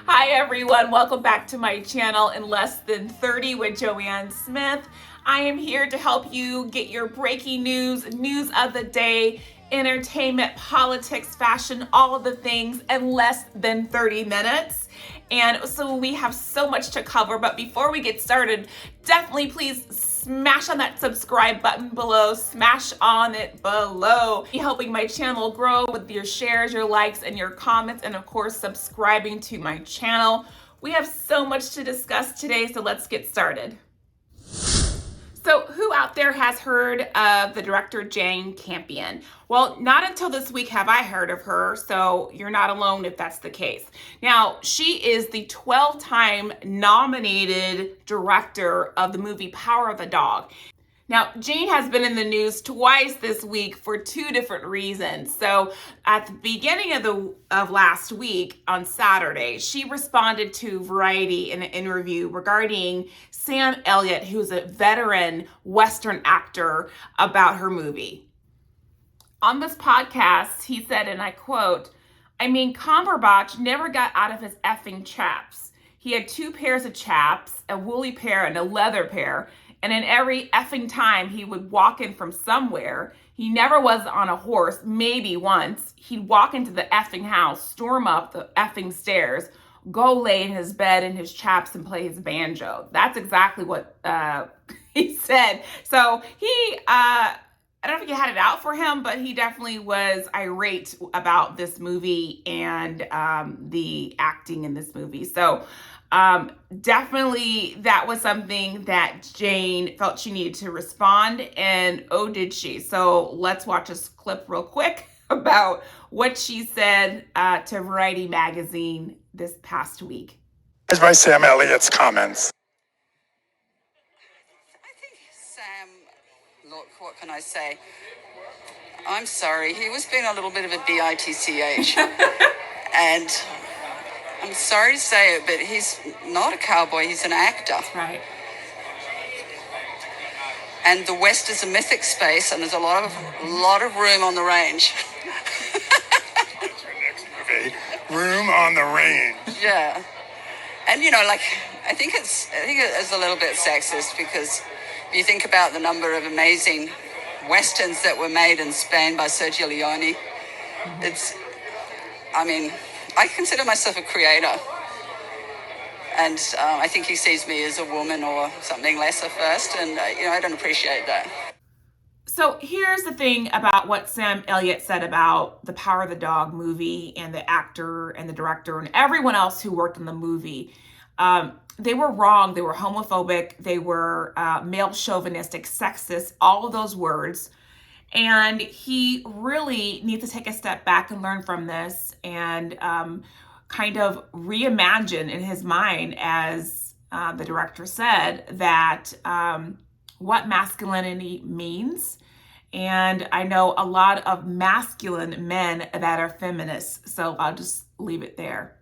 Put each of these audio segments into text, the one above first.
Hi everyone, welcome back to my channel in Less Than 30 with Joanne Smith. I am here to help you get your breaking news of the day, entertainment, politics, fashion, all of the things in less than 30 minutes. And so we have so much to cover, but before we get started, definitely please smash on that subscribe button below, smash on it below. You're helping my channel grow with your shares, your likes, and your comments, and of course, subscribing to my channel. We have so much to discuss today, so let's get started. So who out there has heard of the director Jane Campion? Well, not until this week have I heard of her, so you're not alone if that's the case. Now, she is the 12-time nominated director of the movie Power of the Dog. Now, Jane has been in the news twice this week for two different reasons. So at the beginning of last week on Saturday, she responded to Variety in an interview regarding Sam Elliott, who's a veteran Western actor, about her movie. On this podcast, he said, and I quote, "I mean, Cumberbatch never got out of his effing chaps. He had two pairs of chaps, a woolly pair and a leather pair. And in every effing time he would walk in from somewhere, he never was on a horse, maybe once. He'd walk into the effing house, storm up the effing stairs, go lay in his bed in his chaps and play his banjo." That's exactly what he said. So he, I don't think he had it out for him, but he definitely was irate about this movie and the acting in this movie. So definitely that was something that Jane felt she needed to respond, and oh did she. So let's watch this clip real quick about what she said to Variety magazine this past week. Here's by Sam Elliott's comments. I think Sam, look, what can I say? I'm sorry, he was being a little bit of a bitch. And I'm sorry to say it, but he's not a cowboy, he's an actor. Right. And the West is a mythic space, and there's a lot of room on the range. That's your next movie. Room on the Range. Yeah. And I think it's a little bit sexist, because you think about the number of amazing westerns that were made in Spain by Sergio Leone. I consider myself a creator, and I think he sees me as a woman or something lesser first, and I don't appreciate that. So here's the thing about what Sam Elliott said about the Power of the Dog movie and the actor and the director and everyone else who worked on the movie. They were wrong. They were homophobic. They were male chauvinistic, sexist, all of those words. And he really needs to take a step back and learn from this and kind of reimagine in his mind, as the director said, that what masculinity means. And I know a lot of masculine men that are feminists, so I'll just leave it there.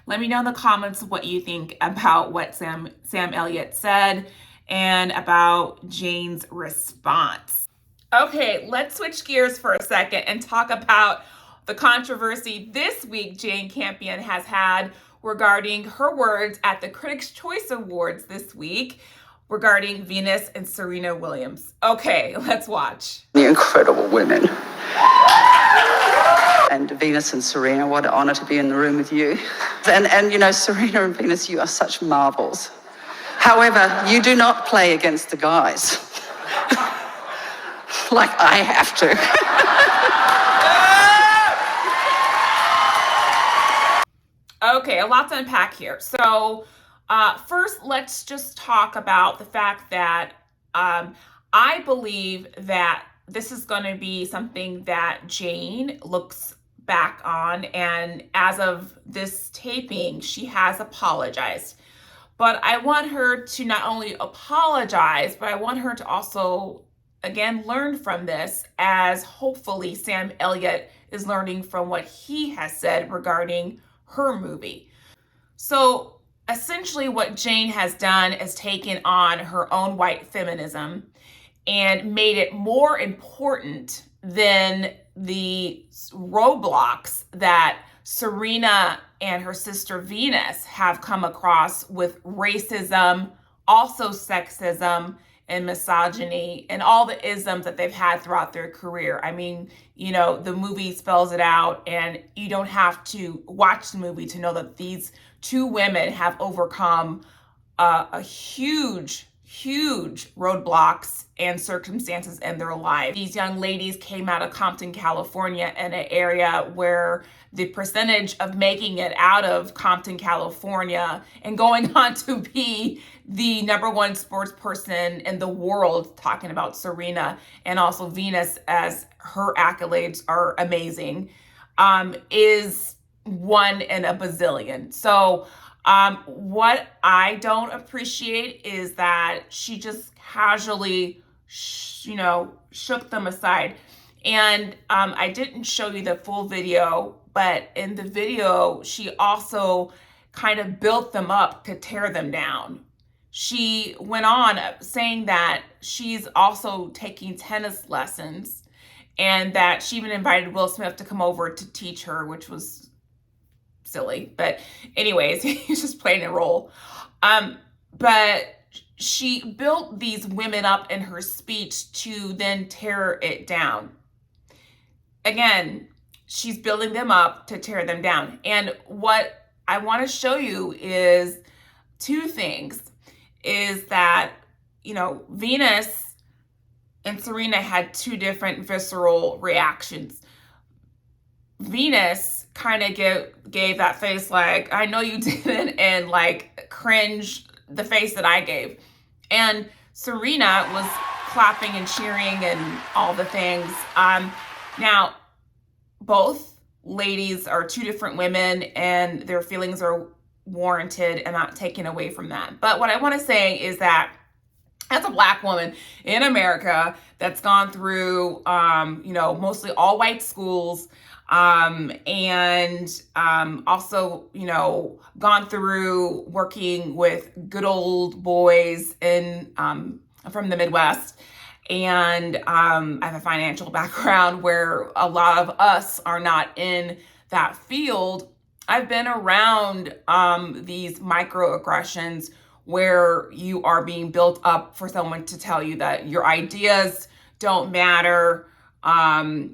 Let me know in the comments what you think about what Sam Elliott said and about Jane's response. Okay, let's switch gears for a second and talk about the controversy this week Jane Campion has had regarding her words at the Critics' Choice Awards this week regarding Venus and Serena Williams. Okay, let's watch. You're incredible women. And Venus and Serena, what an honor to be in the room with you. And Serena and Venus, you are such marvels. However, you do not play against the guys. Like I have to. Okay, a lot to unpack here. So first, let's just talk about the fact that I believe that this is going to be something that Jane looks back on, and as of this taping, she has apologized. But I want her to not only apologize, but I want her to also, again, learn from this, as hopefully Sam Elliott is learning from what he has said regarding her movie. So essentially what Jane has done is taken on her own white feminism and made it more important than the roadblocks that Serena and her sister Venus have come across with racism, also sexism, and misogyny, and all the isms that they've had throughout their career. I mean, the movie spells it out, and you don't have to watch the movie to know that these two women have overcome a huge roadblocks and circumstances in their life. These young ladies came out of Compton, California, in an area where the percentage of making it out of Compton, California and going on to be the #1 sports person in the world, talking about Serena and also Venus, as her accolades are amazing, is one in a bazillion. So what I don't appreciate is that she just casually, shook them aside. And I didn't show you the full video, but in the video, she also kind of built them up to tear them down. She went on saying that she's also taking tennis lessons and that she even invited Will Smith to come over to teach her, which was silly. But anyways, he's just playing a role. But she built these women up in her speech to then tear it down. Again, she's building them up to tear them down. And what I want to show you is two things. Is that, Venus and Serena had two different visceral reactions. Venus kind of gave that face like, I know you didn't, and like cringe the face that I gave. And Serena was clapping and cheering and all the things. Now, both ladies are two different women, and their feelings are warranted and not taken away from that. But what I want to say is that as a Black woman in America that's gone through, mostly all white schools, and also, gone through working with good old boys from the Midwest. And I have a financial background where a lot of us are not in that field. I've been around these microaggressions where you are being built up for someone to tell you that your ideas don't matter, that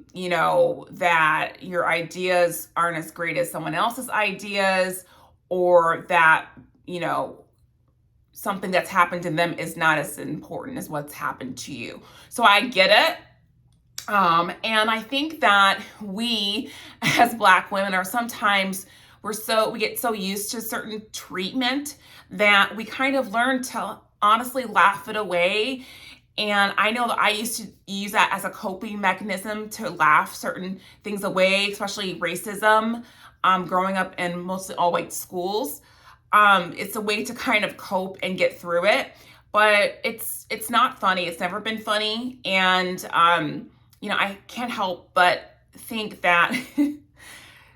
your ideas aren't as great as someone else's ideas, or that, something that's happened to them is not as important as what's happened to you. So I get it. And I think that we as Black women are sometimes, we get so used to certain treatment that we kind of learn to honestly laugh it away. And I know that I used to use that as a coping mechanism to laugh certain things away, especially racism, growing up in mostly all white schools. It's a way to kind of cope and get through it, but it's not funny. It's never been funny. And, I can't help but think that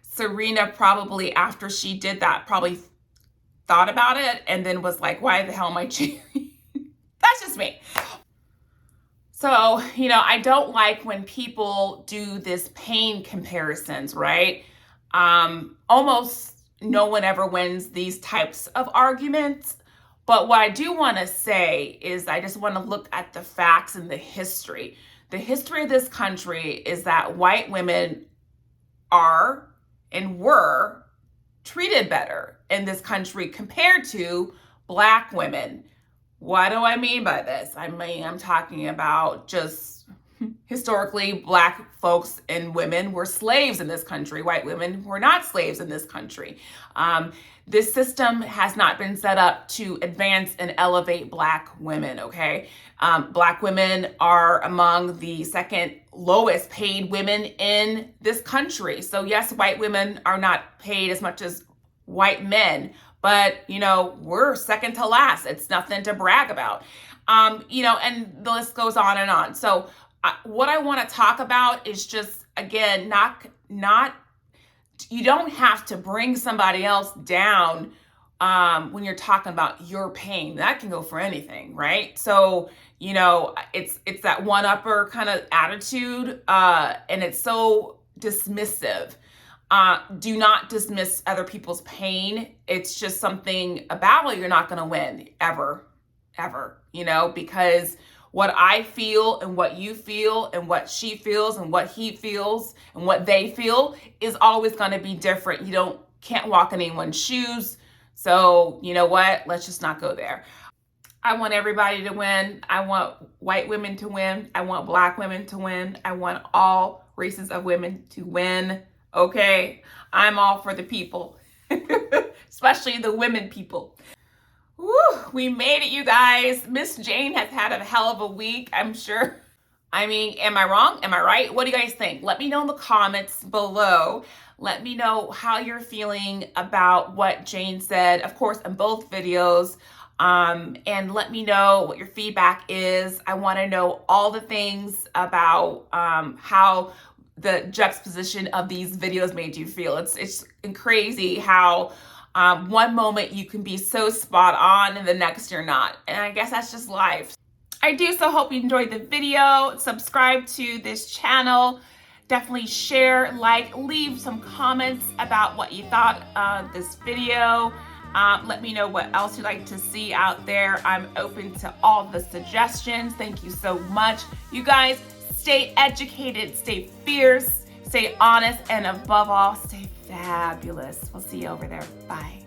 Serena probably, after she did that, probably thought about it and then was like, why the hell am I cheering? That's just me. So, I don't like when people do this pain comparisons, right? Almost no one ever wins these types of arguments. But what I do want to say is I just want to look at the facts and the history. The history of this country is that white women are and were treated better in this country compared to Black women. What do I mean by this? I'm talking about just historically Black folks and women were slaves in this country. White women were not slaves in this country. This system has not been set up to advance and elevate Black women, okay? Black women are among the second lowest paid women in this country. So yes, white women are not paid as much as white men, but, we're second to last. It's nothing to brag about. And the list goes on and on. So what I want to talk about is just, again, not you don't have to bring somebody else down when you're talking about your pain. That can go for anything, right? So, it's that one-upper kind of attitude, and it's so dismissive. Do not dismiss other people's pain. It's just something, a battle you're not going to win ever, you know, because what I feel and what you feel and what she feels and what he feels and what they feel is always going to be different. You can't walk in anyone's shoes. So you know what? Let's just not go there. I want everybody to win. I want white women to win. I want black women to win. I want all races of women to win. Okay? I'm all for the people, especially the women people. Woo, we made it, you guys. Miss Jane has had a hell of a week, I'm sure. I mean, am I wrong? Am I right? What do you guys think? Let me know in the comments below. Let me know how you're feeling about what Jane said, of course, in both videos. And let me know what your feedback is. I want to know all the things about how the juxtaposition of these videos made you feel. It's crazy how one moment you can be so spot on and the next you're not. And I guess that's just life. I do so hope you enjoyed the video. Subscribe to this channel. Definitely share, like, leave some comments about what you thought of this video. Let me know what else you'd like to see out there. I'm open to all the suggestions. Thank you so much. You guys, stay educated, stay fierce, stay honest, and above all, stay fabulous. We'll see you over there. Bye.